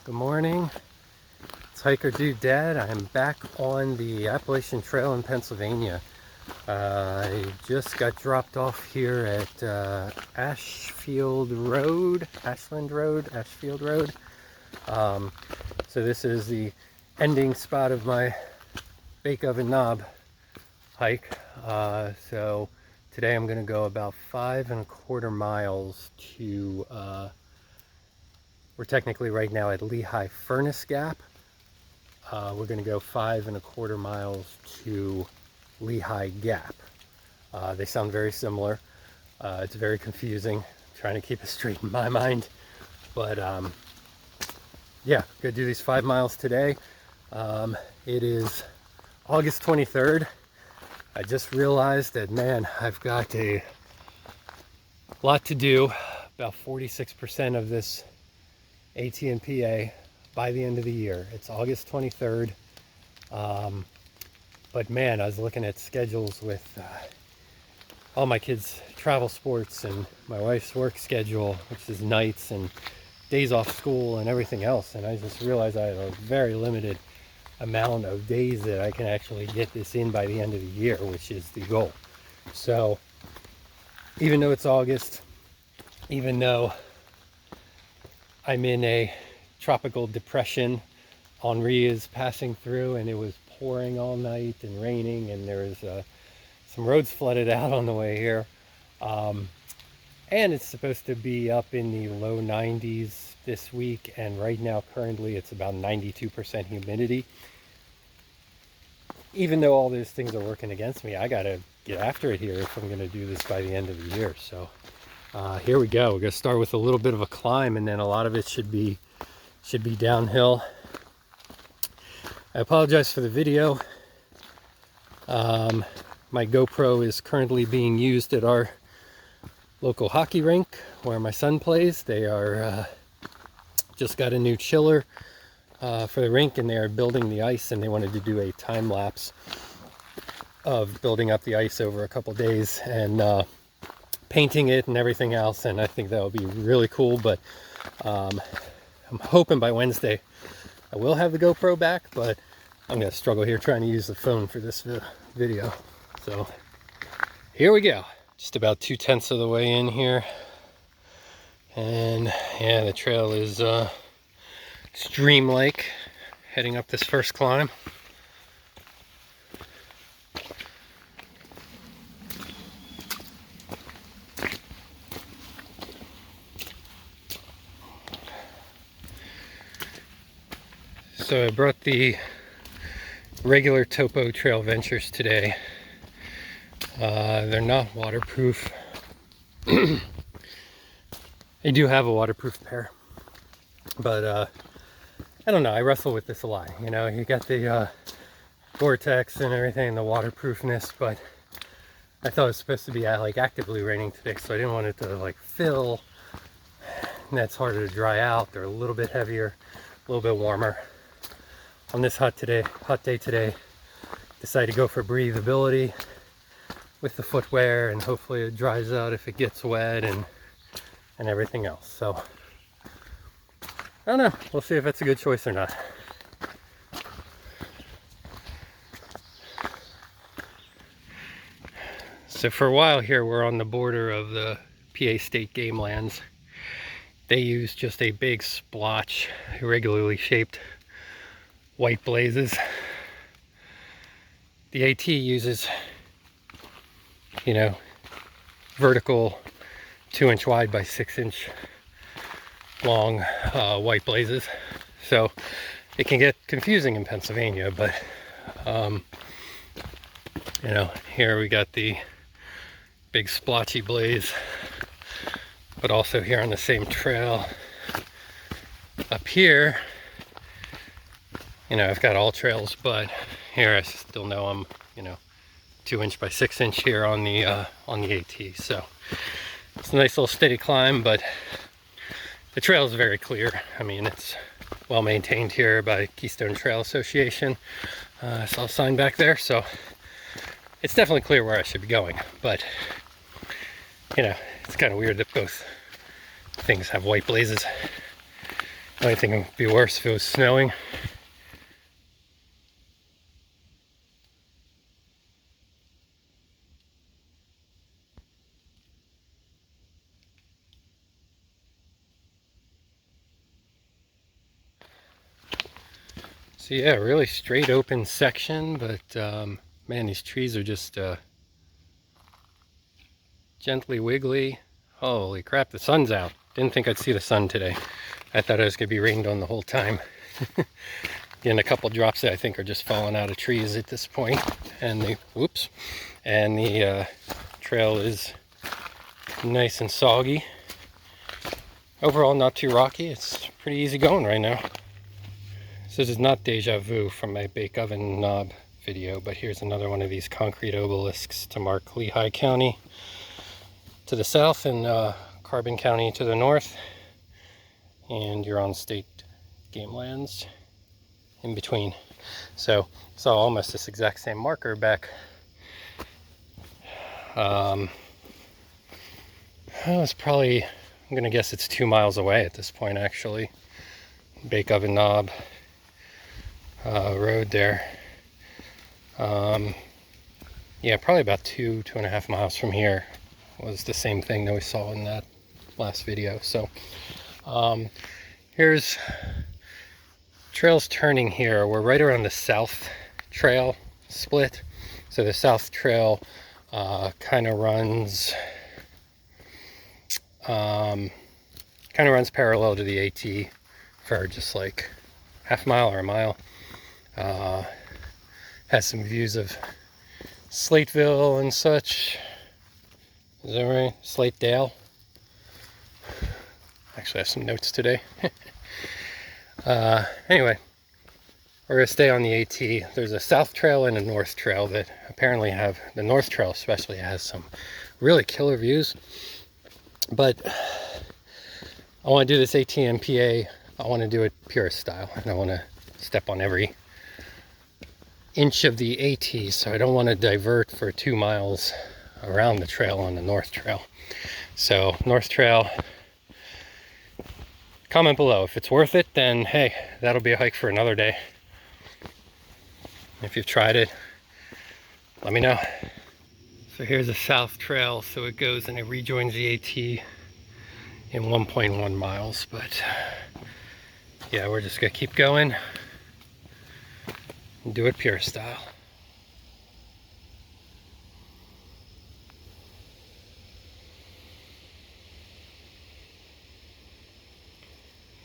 Good morning. It's Hiker Dude Dad. I'm back on the Appalachian Trail in Pennsylvania. I just got dropped off here at Ashfield Road. So this is the ending spot of my Bake Oven Knob hike. So today I'm going to go about 5.25 miles to we're technically right now at Lehigh Furnace Gap. We're going to go 5.25 miles to Lehigh Gap. They sound very similar. It's very confusing. I'm trying to keep it straight in my mind. But yeah, gonna do these 5 miles today. It is August 23rd. I just realized that, man, I've got a lot to do. About 46% of this ATinPA by the end of the year. It's August 23rd. But man, I was looking at schedules with all my kids' travel sports and my wife's work schedule, which is nights and days off school and everything else. And I just realized I have a very limited amount of days that I can actually get this in by the end of the year, which is the goal. So even though it's August, even though I'm in a tropical depression, Henri is passing through, and it was pouring all night and raining, and there was some roads flooded out on the way here. And it's supposed to be up in the low 90s this week, and right now currently it's about 92% humidity. Even though all those things are working against me, I gotta get after it here if I'm gonna do this by the end of the year. So here we go. We're gonna start with a little bit of a climb, and then a lot of it should be downhill. I apologize for the video. My GoPro is currently being used at our local hockey rink where my son plays. They are just got a new chiller for the rink, and they are building the ice, and they wanted to do a time lapse of building up the ice over a couple days and painting it and everything else, and I think that will be really cool. But I'm hoping by Wednesday I will have the GoPro back, but I'm gonna struggle here trying to use the phone for this video. So here we go. Just about 2/10 of the way in here, and yeah, the trail is stream-like heading up this first climb. So I brought the regular Topo Trail Ventures today. They're not waterproof. They do have a waterproof pair, but I don't know, I wrestle with this a lot. You know, you got the Gore-Tex and everything, the waterproofness, but I thought it was supposed to be like actively raining today, so I didn't want it to like fill, and that's harder to dry out. They're a little bit heavier, a little bit warmer. On this hot day today, decided to go for breathability with the footwear, and hopefully it dries out if it gets wet and everything else. So I don't know, we'll see if that's a good choice or not. So for a while here, we're on the border of the PA State Game Lands. They use just a big splotch, irregularly shaped white blazes. The AT uses, you know, vertical 2-inch wide by 6-inch long white blazes. So it can get confusing in Pennsylvania, but you know, here we got the big splotchy blaze, but also here on the same trail up here, you know, I've got all trails, but here I still know I'm, you know, 2-inch by 6-inch here on the AT. So it's a nice little steady climb, but the trail is very clear. I mean, it's well maintained here by Keystone Trail Association. I saw a sign back there, so it's definitely clear where I should be going. But you know, it's kind of weird that both things have white blazes. I think it would be worse if it was snowing. So yeah, really straight open section, but man, these trees are just gently wiggly. Holy crap, the sun's out. Didn't think I'd see the sun today. I thought it was going to be rained on the whole time. Getting a couple drops that I think are just falling out of trees at this point. And the trail is nice and soggy. Overall, not too rocky. It's pretty easy going right now. So this is not deja vu from my bake oven knob video, but here's another one of these concrete obelisks to mark Lehigh County to the south and Carbon County to the north. And you're on state game lands in between. So it's almost this exact same marker back. It's probably, I'm gonna guess it's 2 miles away at this point actually. Bake oven knob road there. Yeah, probably about 2.5 miles from here was the same thing that we saw in that last video. So here's trails turning here. We're right around the south trail split. So the south trail kind of runs parallel to the AT for just like half mile or a mile. Has some views of Slateville and such. Is that right? Slatedale. Actually, I have some notes today. Anyway, we're going to stay on the AT. There's a south trail and a north trail that apparently have, the north trail especially has some really killer views. But I want to do this ATinPA. I want to do it purist style, and I want to step on every inch of the AT, so I don't want to divert for 2 miles around the trail on the north trail. So north trail, comment below if it's worth it, then hey, that'll be a hike for another day. If you've tried it, let me know. So here's the south trail, so it goes and it rejoins the AT in 1.1 miles, but yeah, we're just gonna keep going and do it pure style.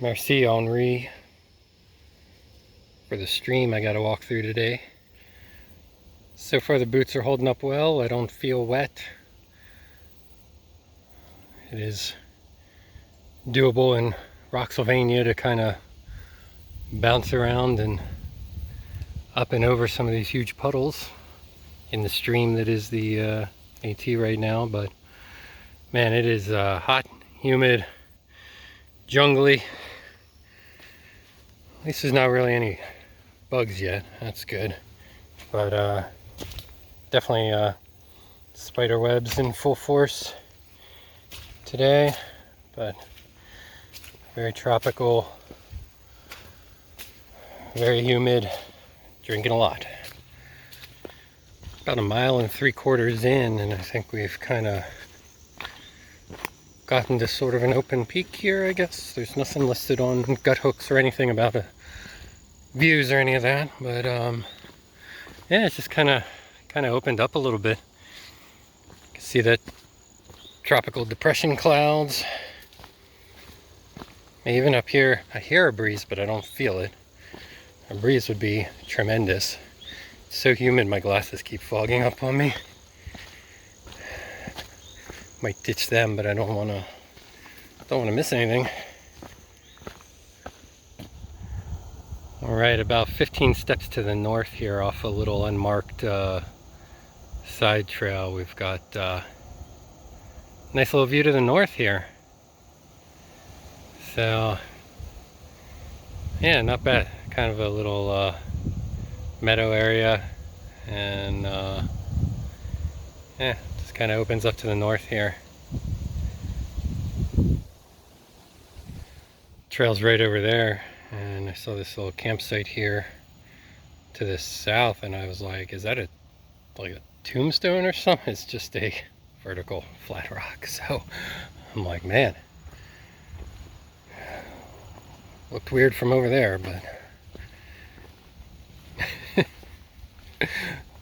Merci Henri for the stream I got to walk through today. So far the boots are holding up well. I don't feel wet. It is doable in Rocksylvania to kind of bounce around and up and over some of these huge puddles in the stream that is the AT right now. But man, it is hot, humid, jungly. At least there's not really any bugs yet. That's good. But definitely spider webs in full force today. But very tropical, very humid, drinking a lot. About 1.75 miles in, and I think we've kind of gotten to sort of an open peak here, I guess. There's nothing listed on gut hooks or anything about views or any of that, but yeah, it's just kind of opened up a little bit. You can see that tropical depression clouds. Even up here, I hear a breeze, but I don't feel it. A breeze would be tremendous. It's so humid, my glasses keep fogging up on me. Might ditch them, but I don't want to miss anything. All right, about 15 steps to the north here, off a little unmarked side trail, we've got nice little view to the north here. So yeah, not bad. Kind of a little meadow area, and yeah, just kind of opens up to the north here. trail's right over there, and I saw this little campsite here to the south, and I was like, is that like a tombstone or something? It's just a vertical flat rock. So I'm like, man, looked weird from over there, but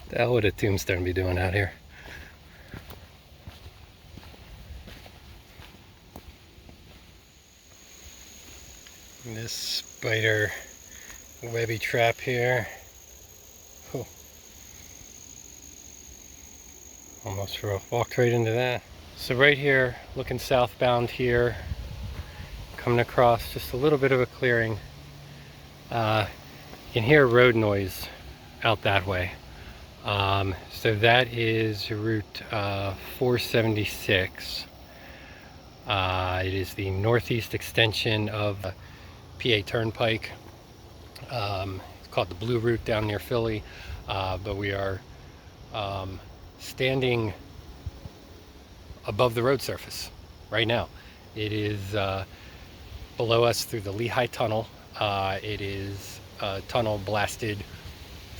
the hell would a tombstone be doing out here? This spider webby trap here. Oh. Almost walked right into that. So right here, looking southbound here, coming across just a little bit of a clearing. You can hear road noise out that way. So that is Route 476. It is the northeast extension of PA Turnpike. It's called the Blue Route down near Philly, but we are standing above the road surface right now. It is below us through the Lehigh Tunnel. It is a tunnel blasted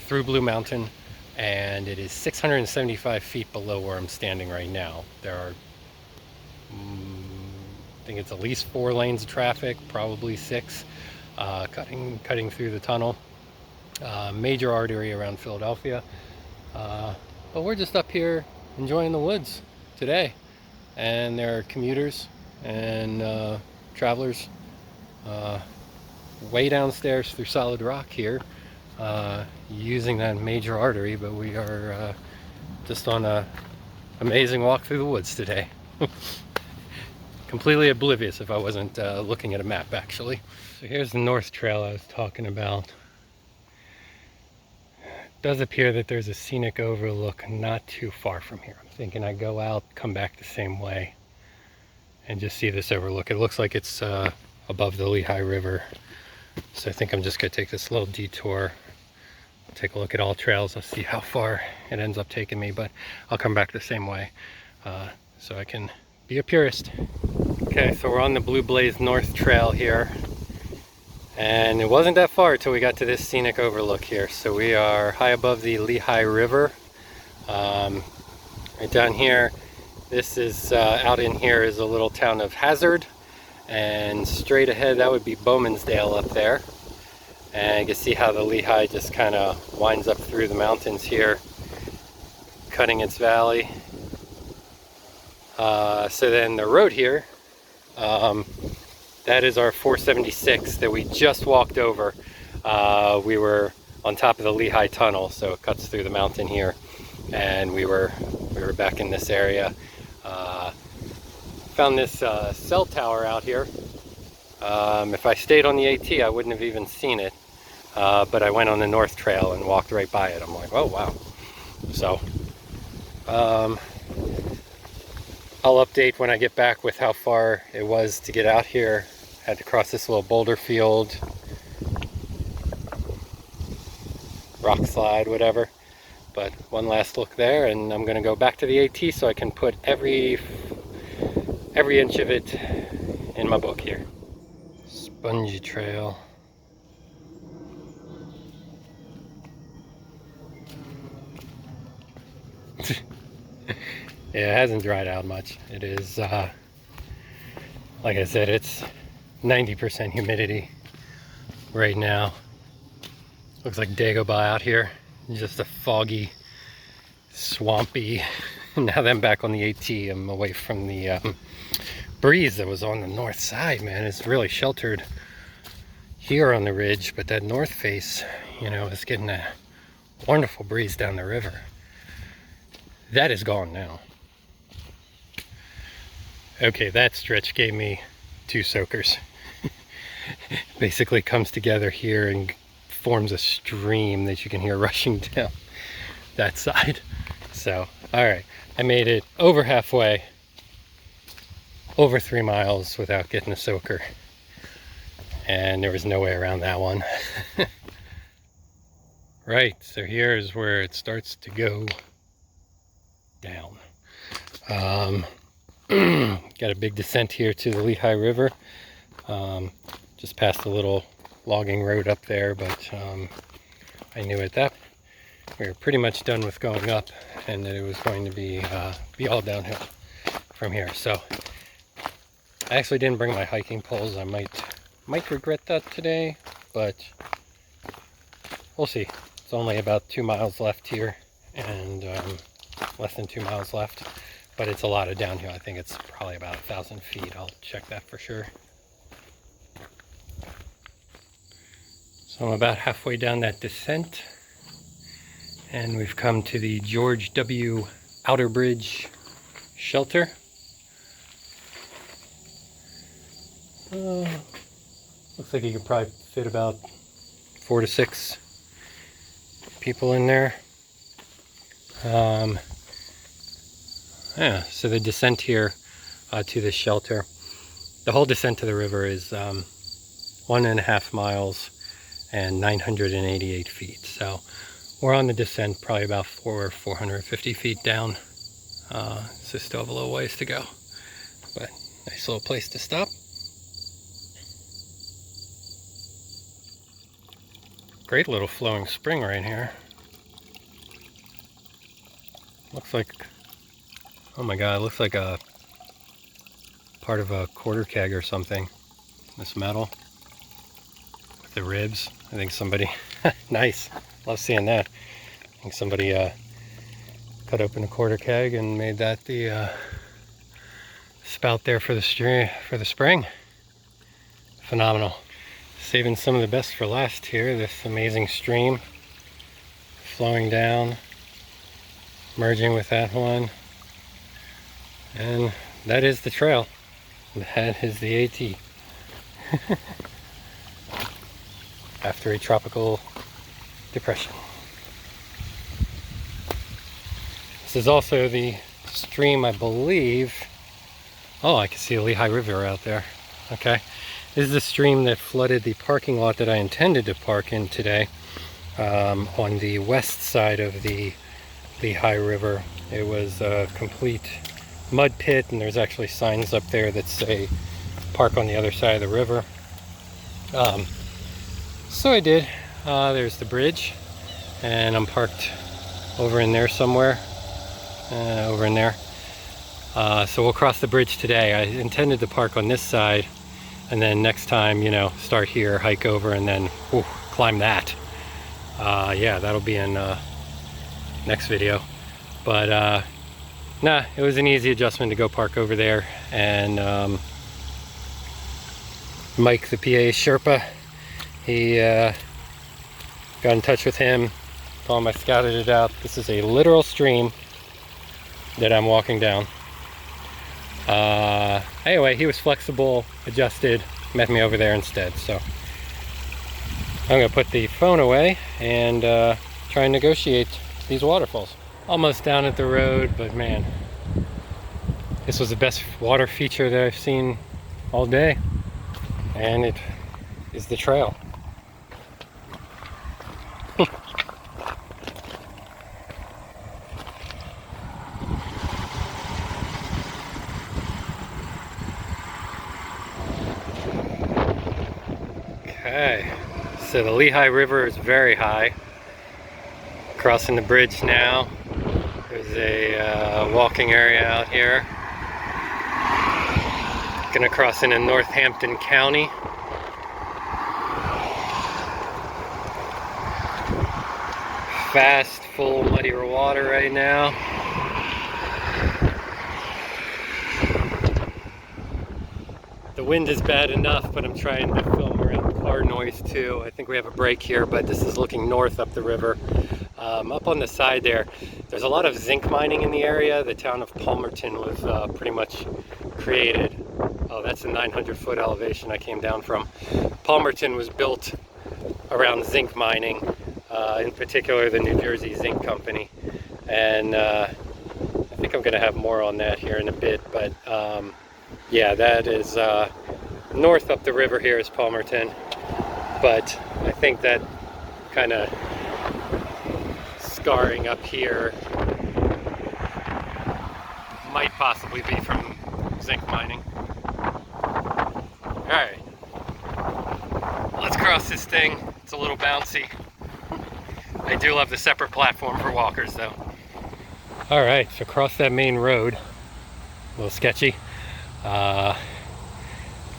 through Blue Mountain, and it is 675 feet below where I'm standing right now. There are, I think it's at least 4 lanes of traffic, probably 6, cutting through the tunnel. Major artery around Philadelphia. But we're just up here enjoying the woods today. And there are commuters and travelers way downstairs through solid rock here, using that major artery, but we are just on a amazing walk through the woods today. Completely oblivious if I wasn't looking at a map, actually. So here's the North Trail I was talking about. It does appear that there's a scenic overlook not too far from here. I'm thinking I go out, come back the same way, and just see this overlook. It looks like it's above the Lehigh River. So I think I'm just gonna take this little detour, take a look at all trails. I'll see how far it ends up taking me, but I'll come back the same way so I can be a purist. Okay, so we're on the Blue Blaze North Trail here, and it wasn't that far till we got to this scenic overlook here. So we are high above the Lehigh River. Right down here, this is out in here is a little town of Hazard, and straight ahead that would be Bowmansdale up there. And you can see how the Lehigh just kind of winds up through the mountains here, cutting its valley. So then the road here, that is our 476 that we just walked over. We were on top of the Lehigh Tunnel, so it cuts through the mountain here, and we were back in this area. Found this cell tower out here. If I stayed on the AT, I wouldn't have even seen it, but I went on the North Trail and walked right by it. I'm like, oh wow. So I'll update when I get back with how far it was to get out here. Had to cross this little boulder field, rock slide, whatever. But one last look there, and I'm gonna go back to the AT so I can put every inch of it in my book here. Spongy trail. Yeah, it hasn't dried out much. It is, like I said, it's 90% humidity right now. Looks like Dagobah out here. Just a foggy, swampy. Now that I'm back on the AT, I'm away from the breeze that was on the north side, man. It's really sheltered here on the ridge, but that north face, you know, is getting a wonderful breeze down the river. That is gone now. Okay, that stretch gave me 2 soakers. Basically comes together here and forms a stream that you can hear rushing down that side. So, all right, I made it over halfway, over 3 miles without getting a soaker. And there was no way around that one. Right, so here's where it starts to go down. Got a big descent here to the Lehigh River. just past a little logging road up there, but I knew at that we were pretty much done with going up, and that it was going to be all downhill from here. So I actually didn't bring my hiking poles. I might regret that today, but we'll see. It's only about 2 miles left here, and less than 2 miles left, but it's a lot of downhill. I think it's probably about 1,000 feet. I'll check that for sure. So I'm about halfway down that descent, and we've come to the George W. Outer Bridge shelter. Looks like you could probably fit about 4 to 6 people in there. Yeah, so the descent here to the shelter, the whole descent to the river is 1.5 miles and 988 feet. So we're on the descent probably about 450 feet down. So still have a little ways to go, but nice little place to stop. Great little flowing spring right here. Looks like, oh my god, it looks like a part of a quarter keg or something. This metal with the ribs. I think somebody, nice, love seeing that. I think somebody cut open a quarter keg and made that the spout there for the spring. Phenomenal. Saving some of the best for last here. This amazing stream flowing down, merging with that one, and that is the trail. That is the AT. After a tropical depression. This is also the stream, I believe. Oh, I can see the Lehigh River out there. Okay. This is the stream that flooded the parking lot that I intended to park in today, on the west side of the Lehigh River. It was a complete mud pit, and there's actually signs up there that say park on the other side of the river. So I did. There's the bridge, and I'm parked over in there somewhere, over in there. So we'll cross the bridge today. I intended to park on this side, and then next time, you know, start here, hike over, and then climb that. Yeah, that'll be in next video. But nah, it was an easy adjustment to go park over there. And Mike, the PA Sherpa, he got in touch with him, told him I scouted it out. This is a literal stream that I'm walking down. Anyway, he was flexible, adjusted, met me over there instead. So I'm gonna put the phone away and try and negotiate these waterfalls. Almost down at the road, but man, this was the best water feature that I've seen all day, and it is the trail. Okay, so the Lehigh River is very high. Crossing the bridge now. There's a walking area out here. Gonna cross into Northampton County. Fast, full, muddy water right now. The wind is bad enough, but I'm trying to film around car noise too. I think we have a break here, but this is looking north up the river. Up on the side there's a lot of zinc mining in the area. The town of Palmerton was pretty much created. Oh, that's a 900-foot elevation I came down from. Palmerton was built around zinc mining, in particular the New Jersey Zinc Company. And I think I'm going to have more on that here in a bit, but yeah, that is north up the river here is Palmerton, but I think that kind of scarring up here might possibly be from zinc mining. Alright, across this thing. It's a little bouncy. I do love the separate platform for walkers though. Alright, so across that main road, a little sketchy, but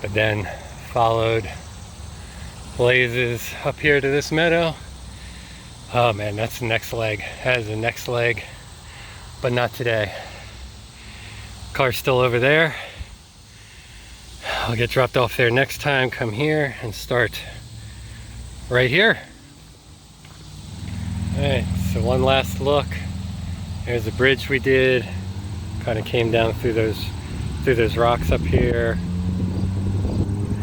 then followed blazes up here to this meadow. Oh man, that's the next leg. That is the next leg, but not today. Car's still over there. I'll get dropped off there next time, come here and start right here. Alright, so one last look. There's the bridge we did. Kind of came down through those rocks up here.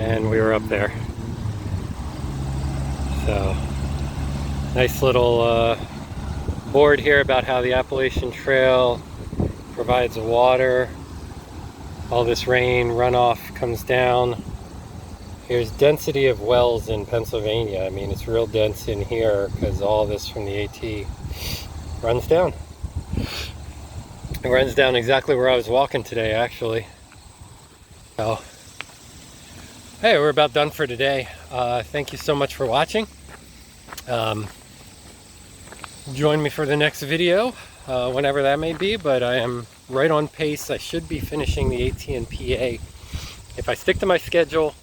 And we were up there. So, nice little board here about how the Appalachian Trail provides water. All this rain runoff comes down. Here's density of wells in Pennsylvania. I mean, it's real dense in here because all this from the AT runs down. It runs down exactly where I was walking today, actually. So, hey, we're about done for today. Thank you so much for watching. Join me for the next video, whenever that may be, but I am right on pace. I should be finishing the ATinPA. If I stick to my schedule,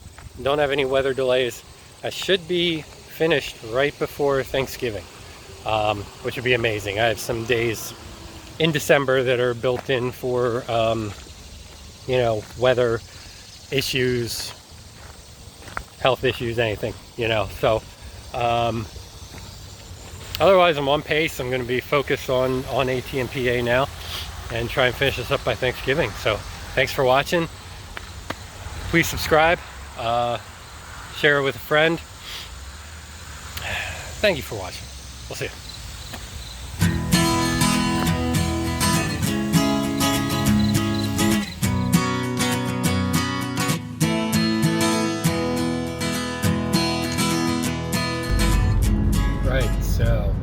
don't have any weather delays, I should be finished right before Thanksgiving, which would be amazing. I have some days in December that are built in for, you know, weather issues, health issues, anything, you know. So otherwise I'm on pace. I'm going to be focused on ATinPA now and try and finish this up by Thanksgiving. So thanks for watching. Please subscribe, share it with a friend. Thank you for watching. We'll see you. Right, so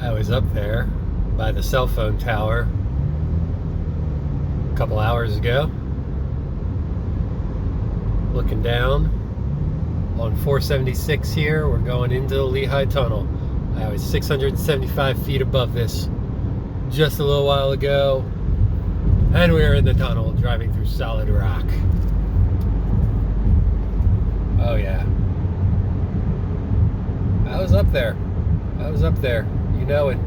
I was up there by the cell phone tower a couple hours ago, looking down on 476 here. We're going into the Lehigh Tunnel. I was 675 feet above this just a little while ago, and we are in the tunnel driving through solid rock. Oh yeah, I was up there. You know it.